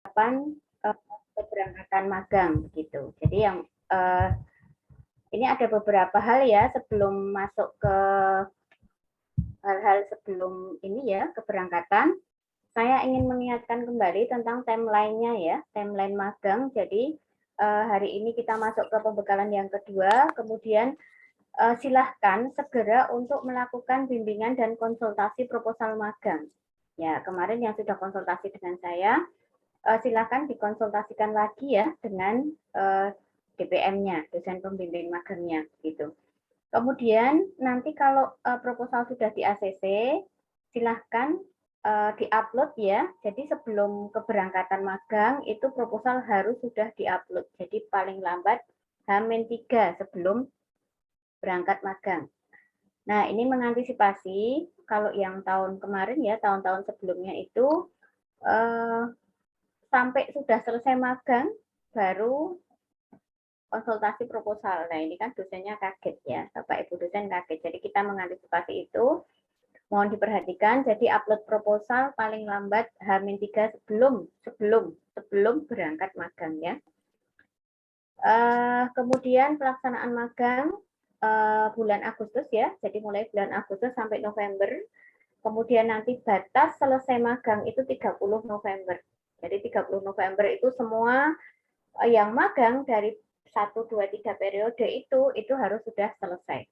kapan keberangkatan magang gitu. Jadi yang ini ada beberapa hal ya sebelum masuk ke hal-hal sebelum ini ya keberangkatan. Saya ingin mengingatkan kembali tentang timeline-nya ya, timeline magang. Jadi hari ini kita masuk ke pembekalan yang kedua, kemudian silahkan segera untuk melakukan bimbingan dan konsultasi proposal magang. Ya, kemarin yang sudah konsultasi dengan saya, silahkan dikonsultasikan lagi ya dengan DPM-nya, dosen pembimbing magangnya gitu. Kemudian nanti kalau proposal sudah di ACC, silahkan di-upload ya. Jadi sebelum keberangkatan magang itu proposal harus sudah di-upload. Jadi paling lambat H-3 sebelum berangkat magang. Nah, ini mengantisipasi kalau yang tahun kemarin ya, tahun-tahun sebelumnya itu sampai sudah selesai magang baru konsultasi proposal. Nah, ini kan dosennya kaget ya, Bapak Ibu dosen kaget. Jadi kita mengantisipasi itu, mohon diperhatikan. Jadi upload proposal paling lambat H-3 sebelum berangkat magang ya. Kemudian pelaksanaan magang bulan Agustus ya, jadi mulai bulan Agustus sampai November. Kemudian nanti batas selesai magang itu 30 November. Jadi 30 November itu semua yang magang dari 1, 2, 3 periode itu harus sudah selesai.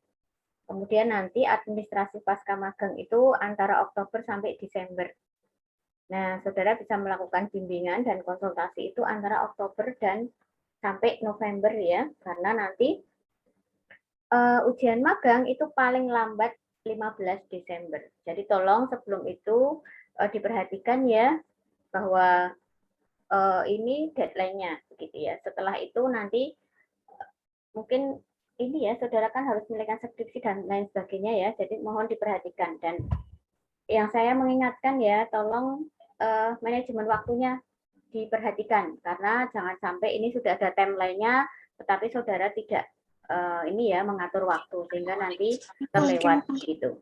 Kemudian nanti administrasi pasca magang itu antara Oktober sampai Desember. Nah, saudara bisa melakukan bimbingan dan konsultasi itu antara Oktober dan sampai November ya, karena nanti ujian magang itu paling lambat 15 Desember. Jadi tolong sebelum itu diperhatikan ya bahwa ini deadline-nya begitu ya. Setelah itu nanti mungkin ini ya saudara kan harus menyelesaikan skripsi dan lain sebagainya ya. Jadi mohon diperhatikan dan yang saya mengingatkan ya tolong manajemen waktunya diperhatikan karena jangan sampai ini sudah ada timeline-nya tetapi saudara tidak ini ya mengatur waktu sehingga nanti terlewat gitu.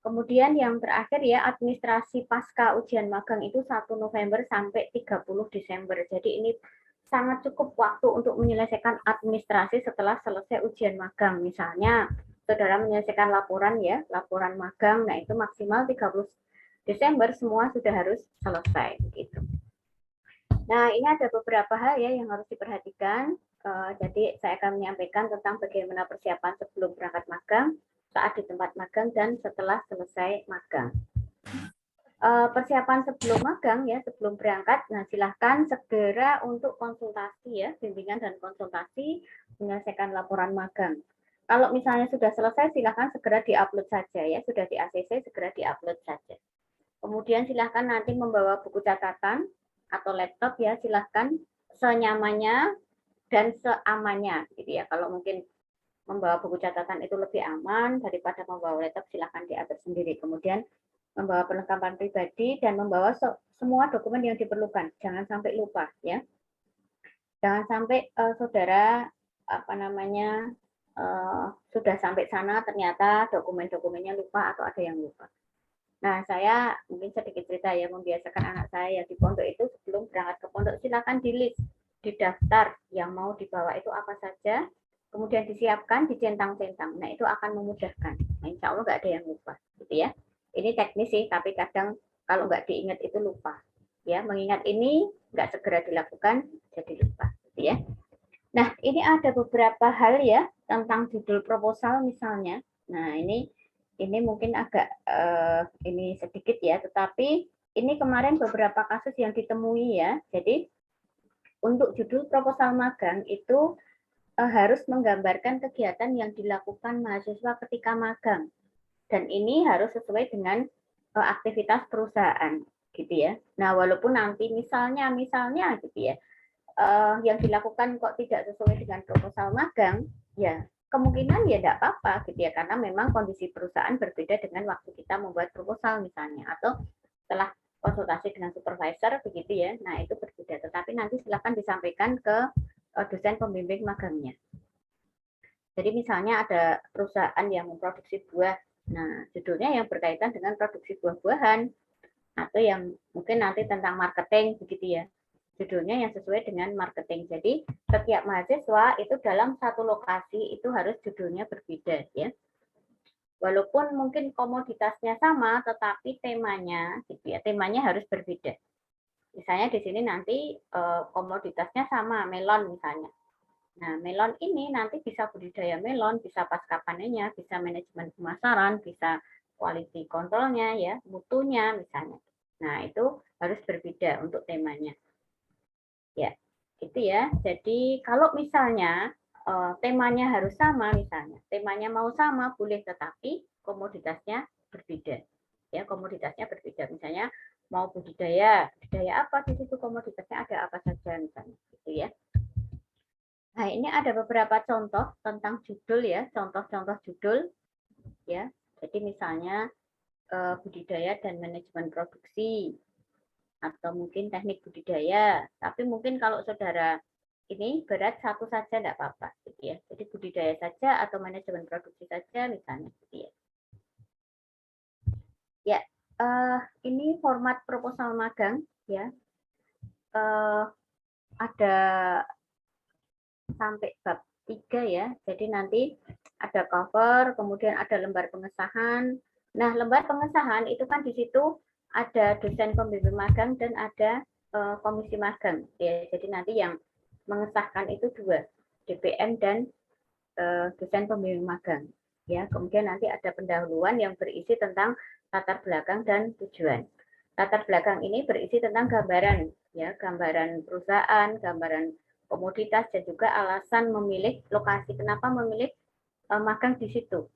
Kemudian yang terakhir ya administrasi pasca ujian magang itu 1 November sampai 30 Desember. Jadi ini sangat cukup waktu untuk menyelesaikan administrasi setelah selesai ujian magang. Misalnya saudara menyelesaikan laporan ya, laporan magang, nah itu maksimal 30 Desember semua sudah harus selesai gitu. Nah, ini ada beberapa hal ya yang harus diperhatikan. Jadi saya akan menyampaikan tentang bagaimana persiapan sebelum berangkat magang, saat di tempat magang, dan setelah selesai magang. Persiapan sebelum magang ya, sebelum berangkat, nah silahkan segera untuk konsultasi ya, bimbingan dan konsultasi menyelesaikan laporan magang. Kalau misalnya sudah selesai, silahkan segera diupload saja ya, sudah di ACC, segera diupload saja. Kemudian silahkan nanti membawa buku catatan atau laptop ya, silahkan senyamannya dan seamannya gitu ya. Kalau mungkin membawa buku catatan itu lebih aman daripada membawa laptop, silahkan diatur sendiri. Kemudian membawa perlengkapan pribadi dan membawa semua dokumen yang diperlukan. Jangan sampai lupa ya. Jangan sampai saudara sudah sampai sana ternyata dokumen-dokumennya lupa atau ada yang lupa. Nah, saya mungkin sedikit cerita ya, membiasakan anak saya yang di pondok itu sebelum berangkat ke pondok, silakan di list, di daftar yang mau dibawa itu apa saja, kemudian disiapkan, dicentang-centang. Nah, itu akan memudahkan. Nah, insya Allah nggak ada yang lupa, gitu ya. Ini teknis sih, tapi kadang kalau nggak diingat itu lupa. Ya, mengingat ini nggak segera dilakukan, jadi lupa, gitu ya. Nah, ini ada beberapa hal ya tentang judul proposal misalnya. Nah, ini mungkin agak ini sedikit ya, tetapi ini kemarin beberapa kasus yang ditemui ya. Jadi untuk judul proposal magang itu harus menggambarkan kegiatan yang dilakukan mahasiswa ketika magang. Dan ini harus sesuai dengan aktivitas perusahaan gitu ya. Nah, walaupun nanti misalnya gitu ya, yang dilakukan kok tidak sesuai dengan proposal magang, ya kemungkinan ya tidak apa-apa gitu ya, karena memang kondisi perusahaan berbeda dengan waktu kita membuat proposal misalnya, atau setelah konsultasi dengan supervisor begitu ya, nah itu berbeda. Tetapi nanti silakan disampaikan ke dosen pembimbing magangnya. Jadi misalnya ada perusahaan yang memproduksi buah, nah judulnya yang berkaitan dengan produksi buah-buahan, atau yang mungkin nanti tentang marketing begitu ya. judulnya yang sesuai dengan marketing. Jadi setiap mahasiswa itu dalam satu lokasi itu harus judulnya berbeda ya. Walaupun mungkin komoditasnya sama, tetapi temanya, gitu ya, temanya harus berbeda. Misalnya di sini nanti komoditasnya sama, melon misalnya. Nah, melon ini nanti bisa budidaya melon, bisa pasca panennya, bisa manajemen pemasaran, bisa quality controlnya, ya, mutunya misalnya. Nah, itu harus berbeda untuk temanya. Ya, itu ya. Jadi kalau misalnya temanya harus sama, misalnya temanya mau sama boleh, tetapi komoditasnya berbeda. Ya, komoditasnya berbeda. Misalnya mau budidaya apa di situ komoditasnya ada apa saja misalnya, gitu ya. Nah, ini ada beberapa contoh tentang judul ya, contoh-contoh judul ya. Jadi misalnya budidaya dan manajemen produksi, atau mungkin teknik budidaya. Tapi mungkin kalau saudara ini berat satu saja tidak apa-apa, gitu ya. Jadi budidaya saja atau manajemen produksi saja misalnya, gitu ya. Ya, ini format proposal magang ya. Ada sampai bab 3 ya. Jadi nanti ada cover, kemudian ada lembar pengesahan. Nah, lembar pengesahan itu kan di situ ada dosen pembimbing magang dan ada komisi magang. Ya, jadi nanti yang mengesahkan itu dua, DPM dan dosen pembimbing magang. Ya, kemudian nanti ada pendahuluan yang berisi tentang latar belakang dan tujuan. Latar belakang ini berisi tentang gambaran, ya, gambaran perusahaan, gambaran komoditas, dan juga alasan memilih lokasi, kenapa memilih magang di situ.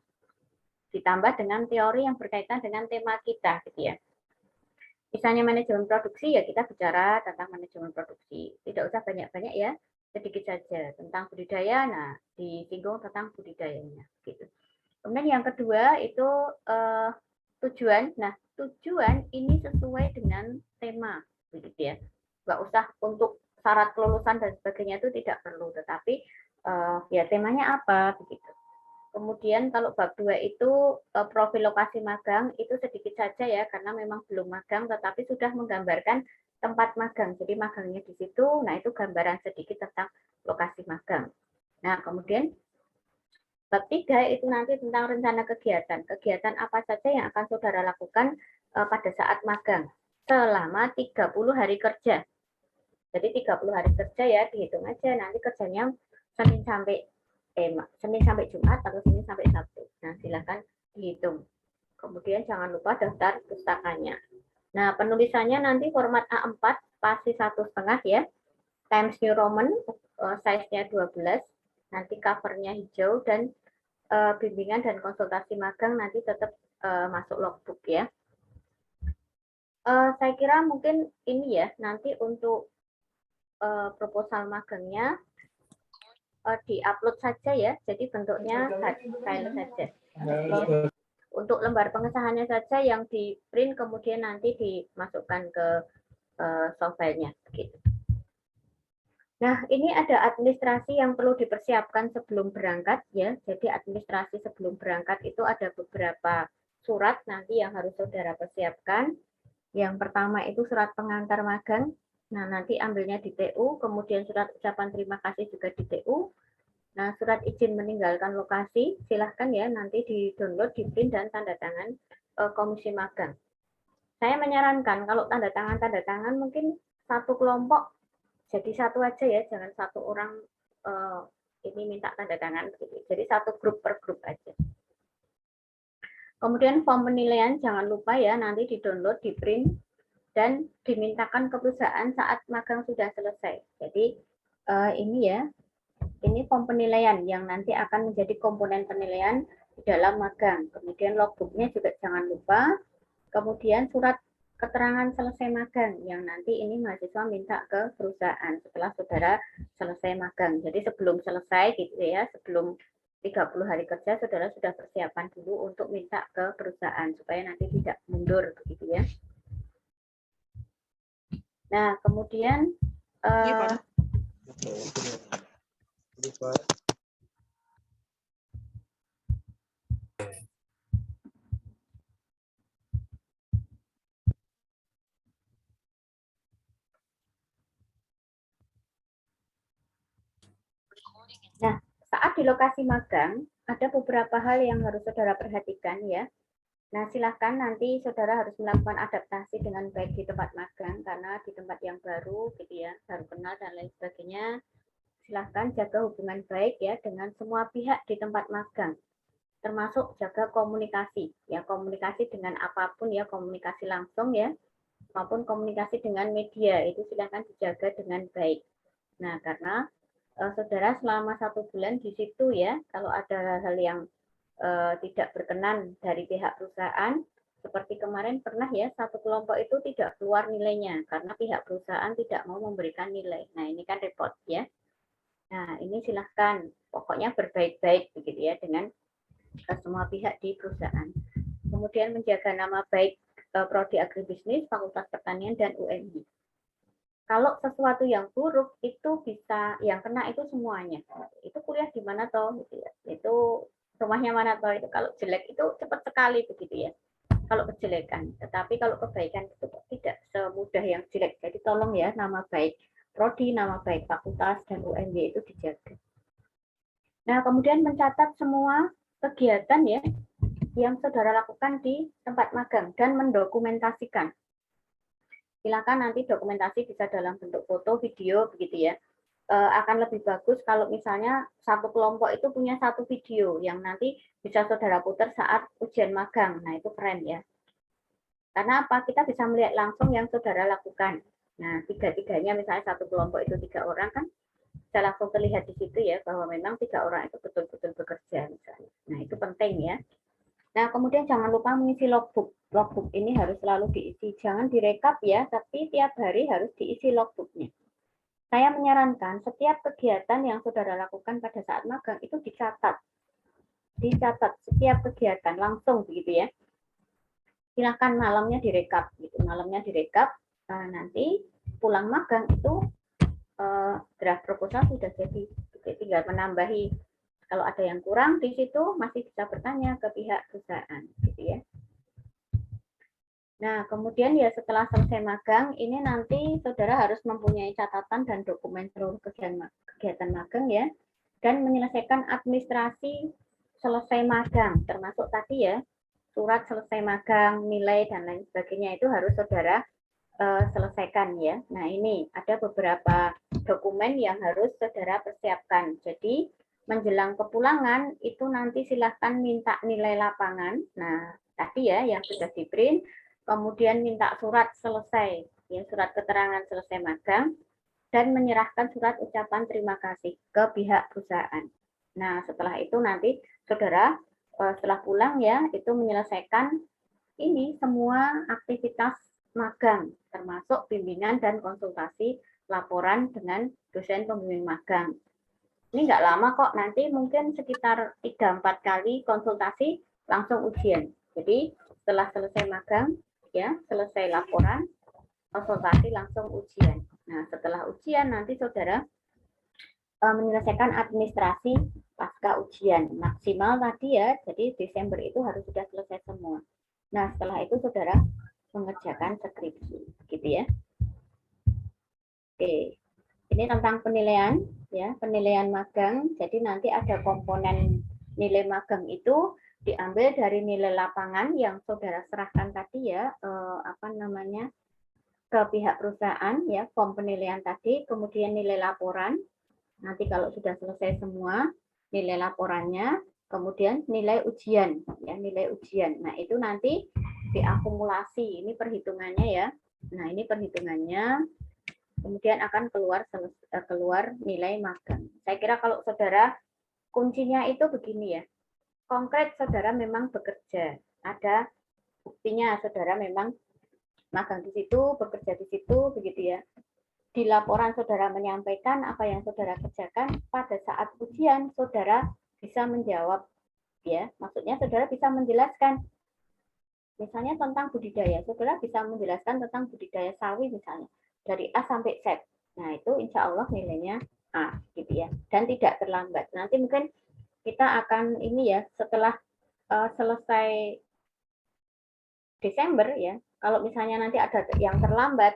Ditambah dengan teori yang berkaitan dengan tema kita, gitu ya. Misalnya manajemen produksi, ya kita bicara tentang manajemen produksi. Tidak usah banyak-banyak ya, sedikit saja tentang budidaya. Nah, disinggung tentang budidayanya, gitu. Kemudian yang kedua itu tujuan. Nah, tujuan ini sesuai dengan tema, begitu ya. Nggak usah untuk syarat kelulusan dan sebagainya itu tidak perlu, tetapi ya temanya apa, begitu. Kemudian kalau bab 2 itu profil lokasi magang itu sedikit saja ya, karena memang belum magang tetapi sudah menggambarkan tempat magang. Jadi magangnya di situ, nah itu gambaran sedikit tentang lokasi magang. Nah, kemudian bab 3 itu nanti tentang rencana kegiatan. Kegiatan apa saja yang akan saudara lakukan pada saat magang selama 30 hari kerja. Jadi 30 hari kerja ya, dihitung aja nanti kerjanya Senin sampai Jumat atau Senin sampai Sabtu. Nah, silakan dihitung. Kemudian jangan lupa daftar pustakanya. Nah, penulisannya nanti format A4 pasti 1,5 ya. Times New Roman, size-nya 12. Nanti covernya hijau, dan bimbingan dan konsultasi magang nanti tetap masuk logbook ya. Saya kira mungkin ini ya, nanti untuk proposal magangnya di-upload saja ya, jadi bentuknya file saja. Untuk lembar pengesahannya saja yang di print kemudian nanti dimasukkan ke software-nya. Gitu. Nah, ini ada administrasi yang perlu dipersiapkan sebelum berangkat ya. Jadi administrasi sebelum berangkat itu ada beberapa surat nanti yang harus saudara persiapkan. Yang pertama itu surat pengantar magang. Nah, nanti ambilnya di TU, kemudian surat ucapan terima kasih juga di TU. Nah, surat izin meninggalkan lokasi, silahkan ya nanti di-download, di-print, dan tanda tangan komisi magang. Saya menyarankan kalau tanda tangan mungkin satu kelompok, jadi satu aja ya, jangan satu orang ini minta tanda tangan. Jadi satu grup per grup aja. Kemudian form penilaian jangan lupa ya, nanti di-download, di-print, dan dimintakan ke perusahaan saat magang sudah selesai. Jadi ini ya, ini form penilaian yang nanti akan menjadi komponen penilaian di dalam magang. Kemudian logbooknya juga jangan lupa. Kemudian surat keterangan selesai magang yang nanti ini mahasiswa minta ke perusahaan setelah saudara selesai magang. Jadi sebelum selesai gitu ya, sebelum 30 hari kerja saudara sudah persiapan dulu untuk minta ke perusahaan supaya nanti tidak mundur begitu ya. Nah, kemudian Nah, saat di lokasi magang, ada beberapa hal yang harus saudara perhatikan ya. Nah, silahkan nanti saudara harus melakukan adaptasi dengan baik di tempat magang, karena di tempat yang baru gitu ya, baru kenal dan lain sebagainya. Silahkan jaga hubungan baik ya dengan semua pihak di tempat magang, termasuk jaga komunikasi ya, komunikasi dengan apapun ya, komunikasi langsung ya, maupun komunikasi dengan media itu silahkan dijaga dengan baik. Nah, karena saudara selama 1 bulan di situ ya, kalau ada hal-hal yang tidak berkenan dari pihak perusahaan, seperti kemarin pernah ya, satu kelompok itu tidak keluar nilainya karena pihak perusahaan tidak mau memberikan nilai. Nah, ini kan repot ya. Nah, ini silahkan pokoknya berbaik-baik begitu ya dengan semua pihak di perusahaan. Kemudian menjaga nama baik prodi agribisnis, Fakultas Pertanian dan UMI. Kalau sesuatu yang buruk itu bisa yang kena itu semuanya. Itu kuliah di mana toh gitu ya. Itu rumahnya mana toh itu. Kalau jelek itu cepat sekali begitu ya. Kalau kejelekan, tetapi kalau kebaikan itu tidak semudah yang jelek. Jadi tolong ya nama baik prodi, nama baik fakultas dan UMY itu dijaga. Nah, kemudian mencatat semua kegiatan ya yang saudara lakukan di tempat magang dan mendokumentasikan. Silakan nanti dokumentasi bisa dalam bentuk foto, video, begitu ya. Akan lebih bagus kalau misalnya satu kelompok itu punya satu video yang nanti bisa saudara putar saat ujian magang. Nah, itu keren ya. Karena apa? Kita bisa melihat langsung yang saudara lakukan. Nah, tiga-tiganya misalnya satu kelompok itu 3 orang kan bisa langsung terlihat di situ ya bahwa memang 3 orang itu betul-betul bekerja misalnya. Nah, itu penting ya. Nah, kemudian jangan lupa mengisi logbook. Logbook ini harus selalu diisi. Jangan direkap ya, tapi tiap hari harus diisi logbooknya. Saya menyarankan setiap kegiatan yang saudara lakukan pada saat magang itu dicatat. Dicatat setiap kegiatan langsung begitu ya. Silakan malamnya direkap. Gitu. Malamnya direkap, nanti pulang magang itu draft proposal sudah jadi. Tinggal menambahi. Kalau ada yang kurang di situ masih bisa bertanya ke pihak perusahaan, gitu ya. Nah, kemudian ya setelah selesai magang, ini nanti saudara harus mempunyai catatan dan dokumen seluruh kegiatan magang ya, dan menyelesaikan administrasi selesai magang, termasuk tadi ya, surat selesai magang, nilai dan lain sebagainya itu harus saudara selesaikan ya. Nah, ini ada beberapa dokumen yang harus saudara persiapkan. Jadi menjelang kepulangan itu nanti silahkan minta nilai lapangan. Nah, tadi ya yang sudah di print, kemudian minta surat selesai, ya surat keterangan selesai magang, dan menyerahkan surat ucapan terima kasih ke pihak perusahaan. Nah, setelah itu nanti saudara setelah pulang ya itu menyelesaikan ini semua aktivitas magang, termasuk bimbingan dan konsultasi laporan dengan dosen pembimbing magang. Ini nggak lama kok, nanti mungkin sekitar 3-4 kali konsultasi langsung ujian. Jadi setelah selesai magang, ya selesai laporan, konsultasi langsung ujian. Nah setelah ujian nanti saudara menyelesaikan administrasi pasca ujian maksimal tadi ya, jadi Desember itu harus sudah selesai semua. Nah setelah itu saudara mengerjakan skripsi, gitu ya. Oke, ini tentang penilaian ya, penilaian magang. Jadi nanti ada komponen nilai magang itu diambil dari nilai lapangan yang saudara serahkan tadi ya, ke pihak perusahaan ya, form penilaian tadi, kemudian nilai laporan. Nanti kalau sudah selesai semua nilai laporannya, kemudian nilai ujian ya, nilai ujian. Nah itu nanti diakumulasi, ini perhitungannya ya. Nah ini perhitungannya, kemudian akan keluar nilai magang. Saya kira kalau saudara kuncinya itu begini ya, konkret saudara memang bekerja, ada buktinya saudara memang magang di situ, bekerja di situ, begitu ya. Di laporan saudara menyampaikan apa yang saudara kerjakan, pada saat ujian saudara bisa menjawab ya, maksudnya saudara bisa menjelaskan misalnya tentang budidaya, saudara bisa menjelaskan tentang budidaya sawi misalnya dari A sampai Z. Nah itu insya Allah nilainya A gitu ya, dan tidak terlambat. Nanti mungkin kita akan ini ya setelah selesai Desember ya, kalau misalnya nanti ada yang terlambat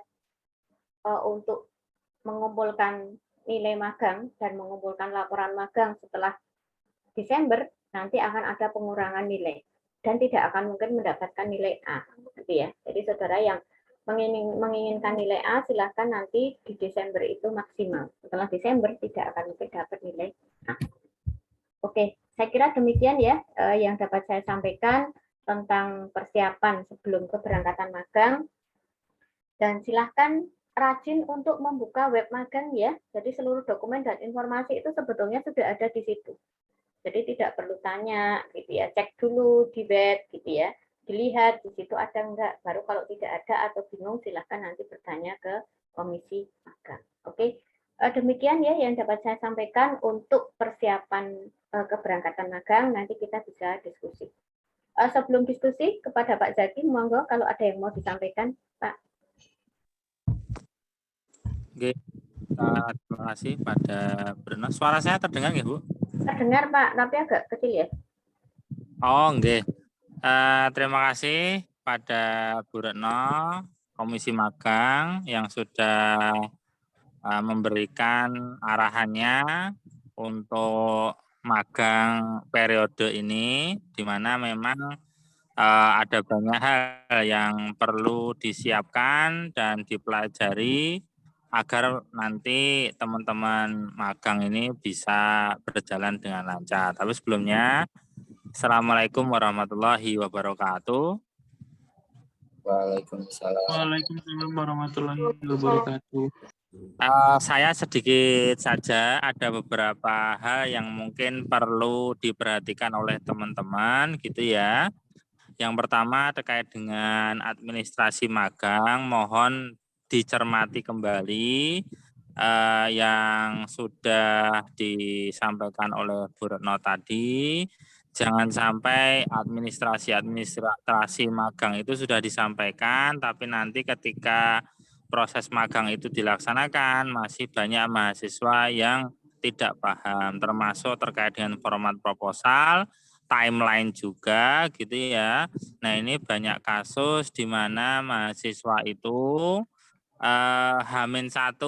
untuk mengumpulkan nilai magang dan mengumpulkan laporan magang setelah Desember, nanti akan ada pengurangan nilai dan tidak akan mungkin mendapatkan nilai A, gitu ya. Jadi saudara yang menginginkan nilai A, silahkan nanti di Desember itu maksimal. Setelah Desember tidak akan mungkin dapat nilai A. Oke, saya kira demikian ya yang dapat saya sampaikan tentang persiapan sebelum keberangkatan magang. Dan silahkan rajin untuk membuka web magang ya. Jadi seluruh dokumen dan informasi itu sebetulnya sudah ada di situ. Jadi tidak perlu tanya gitu ya, cek dulu di web gitu ya, dilihat di situ ada enggak, baru kalau tidak ada atau bingung silahkan nanti bertanya ke komisi magang. Oke, demikian ya yang dapat saya sampaikan untuk persiapan keberangkatan magang, nanti kita bisa diskusi. Sebelum diskusi kepada Pak Zaki, monggo kalau ada yang mau disampaikan, Pak. Oke, terima kasih pada Breno. Suara saya terdengar nggih, Bu? Terdengar Pak, tapi agak kecil ya. Oh, nggih. Terima kasih pada Bu Retno, Komisi Magang yang sudah memberikan arahannya untuk magang periode ini, di mana memang ada banyak hal yang perlu disiapkan dan dipelajari agar nanti teman-teman magang ini bisa berjalan dengan lancar. Tapi sebelumnya, Assalamualaikum warahmatullahi wabarakatuh. Waalaikumsalam. Waalaikumsalam warahmatullahi wabarakatuh. Saya sedikit saja ada beberapa hal yang mungkin perlu diperhatikan oleh teman-teman gitu ya. Yang pertama terkait dengan administrasi magang, mohon dicermati kembali yang sudah disampaikan oleh Bu Retno tadi. Jangan sampai administrasi magang itu sudah disampaikan, tapi nanti ketika proses magang itu dilaksanakan, masih banyak mahasiswa yang tidak paham, termasuk terkait dengan format proposal, timeline juga gitu ya. Nah ini banyak kasus di mana mahasiswa itu H-1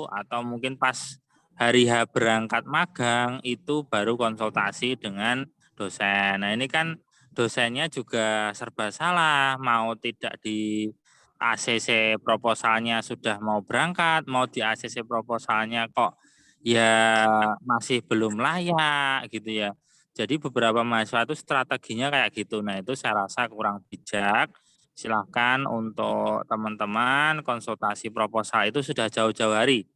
atau mungkin pas hari H berangkat magang itu baru konsultasi dengan dosen. Nah ini kan dosennya juga serba salah, mau tidak di ACC proposalnya sudah mau berangkat, mau di ACC proposalnya kok ya masih belum layak gitu ya. Jadi beberapa mahasiswa itu strateginya kayak gitu. Nah itu saya rasa kurang bijak. Silahkan untuk teman-teman konsultasi proposal itu sudah jauh-jauh hari.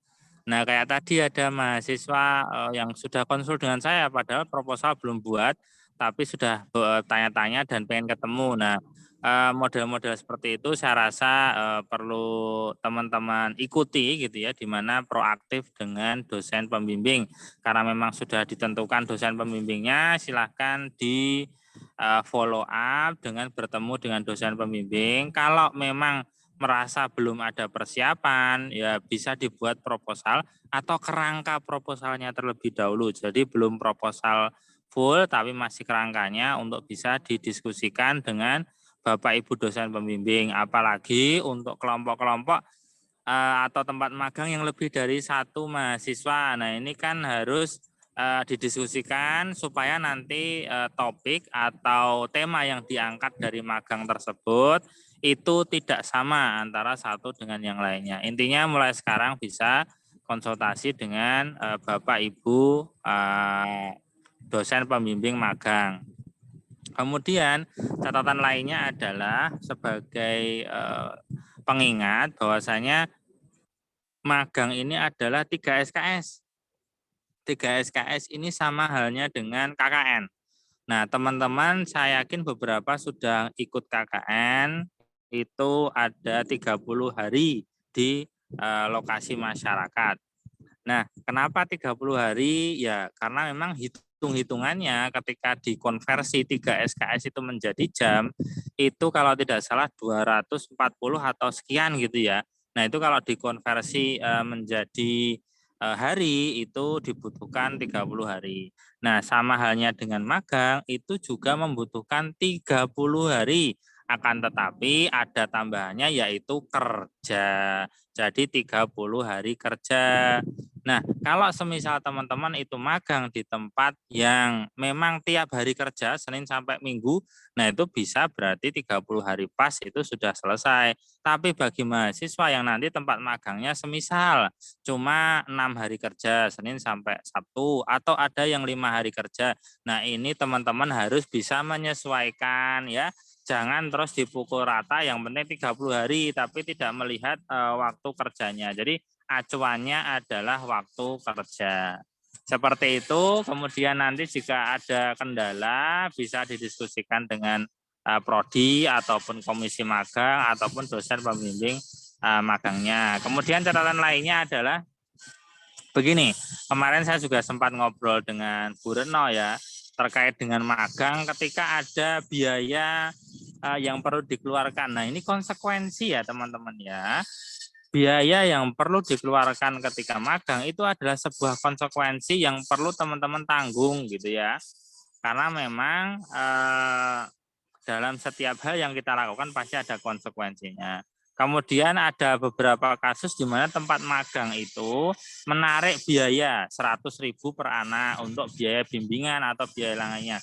Nah kayak tadi ada mahasiswa yang sudah konsul dengan saya padahal proposal belum buat, tapi sudah tanya-tanya dan pengen ketemu. Nah model-model seperti itu saya rasa perlu teman-teman ikuti gitu ya, di mana proaktif dengan dosen pembimbing. Karena memang sudah ditentukan dosen pembimbingnya, silahkan di follow up dengan bertemu dengan dosen pembimbing. Kalau memang merasa belum ada persiapan, ya bisa dibuat proposal atau kerangka proposalnya terlebih dahulu. Jadi belum proposal full, tapi masih kerangkanya untuk bisa didiskusikan dengan Bapak Ibu dosen pembimbing, apalagi untuk kelompok-kelompok atau tempat magang yang lebih dari satu mahasiswa. Nah ini kan harus didiskusikan supaya nanti topik atau tema yang diangkat dari magang tersebut itu tidak sama antara satu dengan yang lainnya. Intinya mulai sekarang bisa konsultasi dengan Bapak Ibu dosen pembimbing magang. Kemudian catatan lainnya adalah sebagai pengingat bahwasanya magang ini adalah 3 SKS. 3 SKS ini sama halnya dengan KKN. Nah, teman-teman saya yakin beberapa sudah ikut KKN, itu ada 30 hari di lokasi masyarakat. Nah, kenapa 30 hari? Ya, karena memang hitung-hitungannya ketika dikonversi 3 SKS itu menjadi jam, itu kalau tidak salah 240 atau sekian gitu ya. Nah, itu kalau dikonversi menjadi hari itu dibutuhkan 30 hari. Nah, sama halnya dengan magang itu juga membutuhkan 30 hari. Akan tetapi ada tambahannya yaitu kerja. Jadi 30 hari kerja. Nah, kalau semisal teman-teman itu magang di tempat yang memang tiap hari kerja, Senin sampai Minggu, nah itu bisa berarti 30 hari pas itu sudah selesai. Tapi bagi mahasiswa yang nanti tempat magangnya semisal cuma 6 hari kerja, Senin sampai Sabtu, atau ada yang 5 hari kerja. Nah, ini teman-teman harus bisa menyesuaikan ya. Jangan terus dipukul rata, yang penting 30 hari, tapi tidak melihat waktu kerjanya. Jadi, acuannya adalah waktu kerja. Seperti itu, kemudian nanti jika ada kendala bisa didiskusikan dengan prodi ataupun komisi magang ataupun dosen pembimbing magangnya. Kemudian catatan lainnya adalah begini, kemarin saya juga sempat ngobrol dengan Bu Retno ya, terkait dengan magang ketika ada biaya yang perlu dikeluarkan. Nah, ini konsekuensi ya teman-teman ya. Biaya yang perlu dikeluarkan ketika magang itu adalah sebuah konsekuensi yang perlu teman-teman tanggung gitu ya. Karena memang dalam setiap hal yang kita lakukan pasti ada konsekuensinya. Kemudian ada beberapa kasus di mana tempat magang itu menarik biaya 100.000 per anak untuk biaya bimbingan atau biaya lainnya.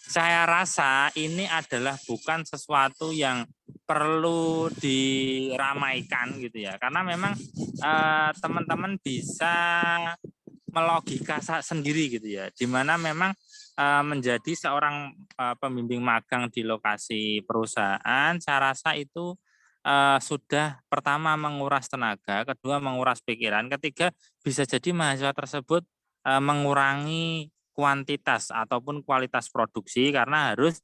Saya rasa ini adalah bukan sesuatu yang perlu diramaikan gitu ya, karena memang teman-teman bisa melogika sendiri gitu ya, di mana memang menjadi seorang pembimbing magang di lokasi perusahaan, saya rasa itu sudah pertama menguras tenaga, kedua menguras pikiran, ketiga bisa jadi mahasiswa tersebut mengurangi kuantitas ataupun kualitas produksi karena harus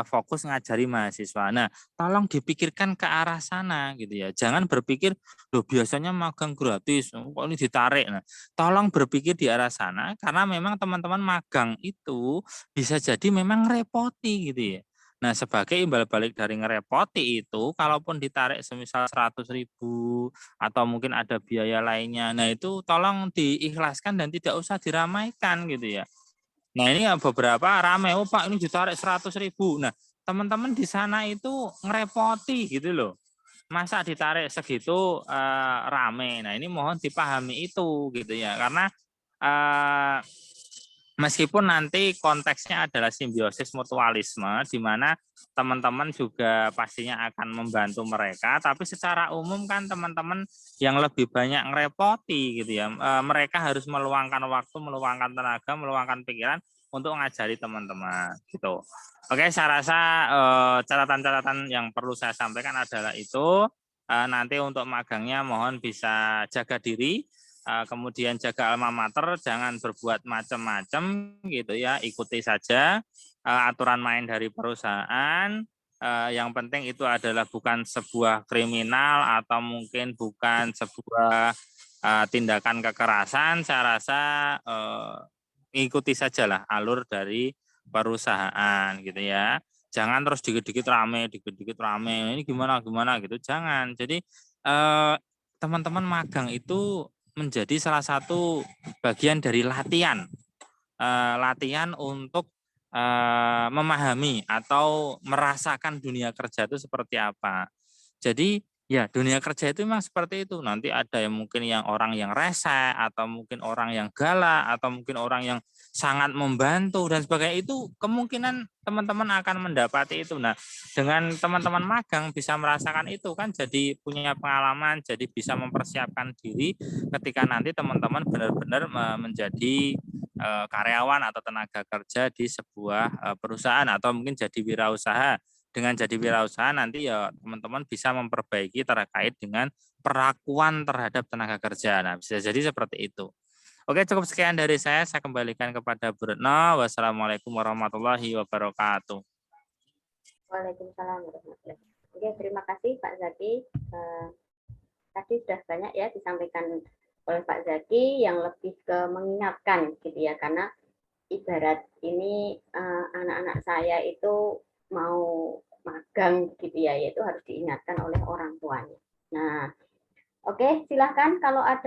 fokus ngajari mahasiswa. Nah, tolong dipikirkan ke arah sana gitu ya. Jangan berpikir, loh biasanya magang gratis, kok ini ditarik. Nah, tolong berpikir di arah sana karena memang teman-teman magang itu bisa jadi memang repoti gitu ya. Nah, sebagai imbal balik dari ngerepoti itu, kalaupun ditarik semisal 100.000 atau mungkin ada biaya lainnya, nah itu tolong diikhlaskan dan tidak usah diramaikan gitu ya. Nah, ini beberapa rame, oh Pak ini ditarik 100.000. Nah, teman-teman di sana itu ngerepoti gitu loh. Masa ditarik segitu rame. Nah, ini mohon dipahami itu gitu ya. Karena meskipun nanti konteksnya adalah simbiosis mutualisme, di mana teman-teman juga pastinya akan membantu mereka, tapi secara umum kan teman-teman yang lebih banyak ngerepoti gitu ya, mereka harus meluangkan waktu, meluangkan tenaga, meluangkan pikiran untuk ngajari teman-teman gitu. Oke, saya rasa catatan-catatan yang perlu saya sampaikan adalah itu. Nanti untuk magangnya mohon bisa jaga diri, kemudian jaga alma mater, jangan berbuat macam-macam gitu ya, ikuti saja aturan main dari perusahaan. Yang penting itu adalah bukan sebuah kriminal atau mungkin bukan sebuah tindakan kekerasan. Saya rasa ikuti sajalah alur dari perusahaan gitu ya. Jangan terus dikit-dikit rame, ini gimana gitu. Jangan. Jadi teman-teman magang itu menjadi salah satu bagian dari latihan, latihan untuk memahami atau merasakan dunia kerja itu seperti apa. Jadi ya dunia kerja itu memang seperti itu. Nanti ada yang mungkin orang yang rese, atau mungkin orang yang galak, atau mungkin orang yang sangat membantu dan sebagainya. Itu kemungkinan teman-teman akan mendapati itu. Nah, dengan teman-teman magang bisa merasakan itu kan, jadi punya pengalaman, jadi bisa mempersiapkan diri ketika nanti teman-teman benar-benar menjadi karyawan atau tenaga kerja di sebuah perusahaan atau mungkin jadi wirausaha. Dengan jadi wirausaha nanti ya teman-teman bisa memperbaiki terkait dengan perlakuan terhadap tenaga kerja. Nah, bisa jadi seperti itu. Oke, cukup sekian dari saya kembalikan kepada Bu Retno. Wassalamualaikum warahmatullahi wabarakatuh. Waalaikumsalam warahmatullahi wabarakatuh. Oke, terima kasih Pak Zaki. Tadi sudah banyak ya disampaikan oleh Pak Zaki yang lebih ke mengingatkan gitu ya, karena ibarat ini anak-anak saya itu mau magang gitu ya, yaitu harus diingatkan oleh orang tuanya. Nah, oke, silahkan kalau ada